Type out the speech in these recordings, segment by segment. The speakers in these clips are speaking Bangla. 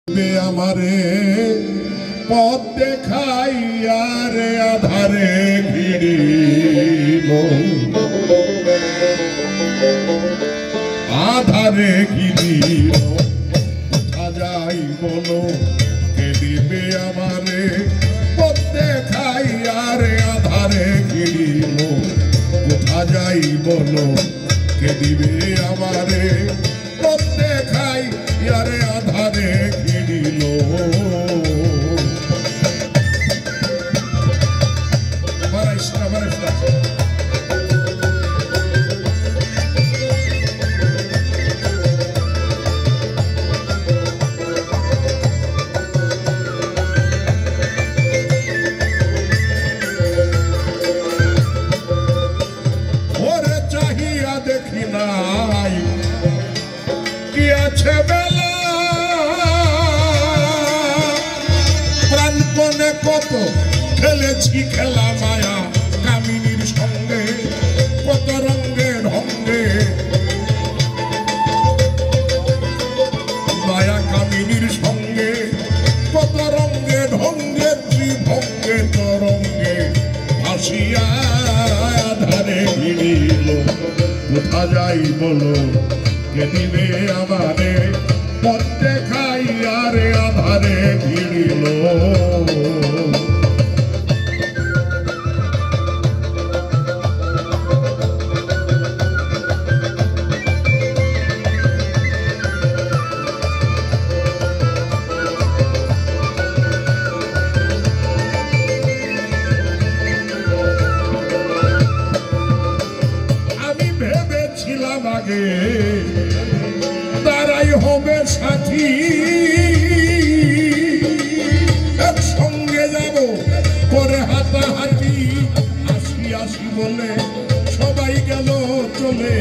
আমারে পথ দেখাইয়া রে আধারে ঘিরিল আধারে ঘিরিল কোথা যাই বলো কে দিবে আমারে পথ দেখাইয়া রে আধারে ঘিরিল কোথা যাই বলো কে দিবে আমারে পথ দেখাইয়া রে আধারে ঘিরিল দেখি নাই কি আছে বেলা প্রাণপণে কত খেলেছি খেলা মায়া কামিনীর সঙ্গে কত রঙ্গে ঢঙ্গে মায়া কামিনীর সঙ্গে কত রঙ্গে ঢঙ্গে ত্রিভঙ্গে তরঙ্গে ভাসিয়া ধারে ভিড়িল কোথা যাই বলো কে দিবে আমারে পথ দেখাইয়া রে আধারে ভিড়িল আগে তারাই হবে সাথী একসঙ্গে যাব করে হাতাহাতি আসি আসি বলে সবাই গেল চলে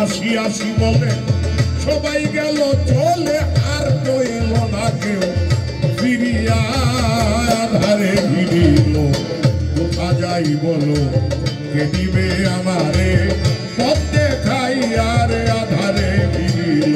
আসি আসি বলে সবাই গেল চলে আর তো এলো না কেউ ফিরিয়া ধারে ভিড়িল কোথা যাই বলো কে দিবে আমারে পথ দেখাইয়া রে আধারে ভিড়িল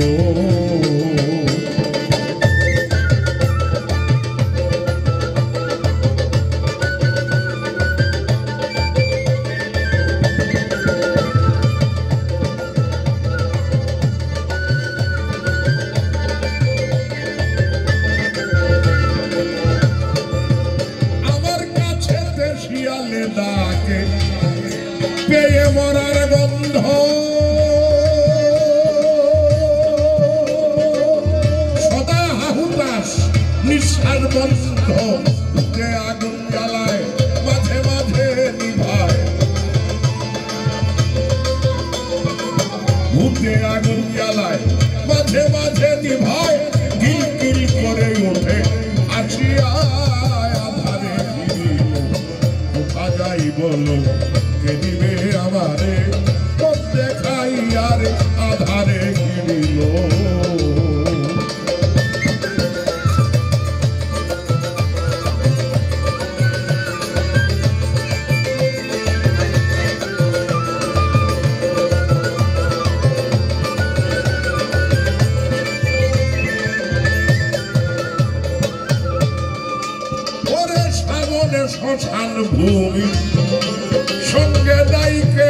ডাকে পেয়ে মরার গন্ধ সদা হাহুতাস নিঃশ্বাস বন্ধ বুকে আগুন জ্বালায় মাঝে মাঝে নিভায় বুকে আগুন জ্বালায় মাঝে মাঝে নিভায় কিল কিল করে ওঠে আসিয়া যাই বলো কে দিবে আমারে পথ দেখাইয়া রে আধারে ঘিরিল শ্মশান ভূমি সঙ্গে দায়িকে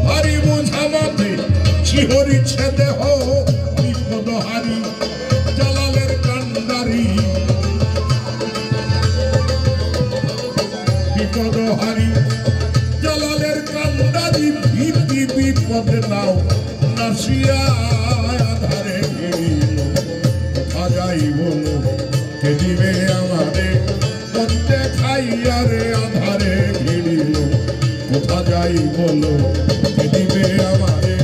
ভারী বোঝা মাঝে শিহরিছে দেহ বিপদ হারি জালালের কান্ডারি বিপদ হারি জালালের কান্ডারি ভীতি বিপদে নাও নাসিয়া ধারে ঘিরিল যাই বলো কে দিবে আমারে পথ দেখাইয়া রে আধারে ভিড়িল কোথা যাই বলো কে দিবে আমারে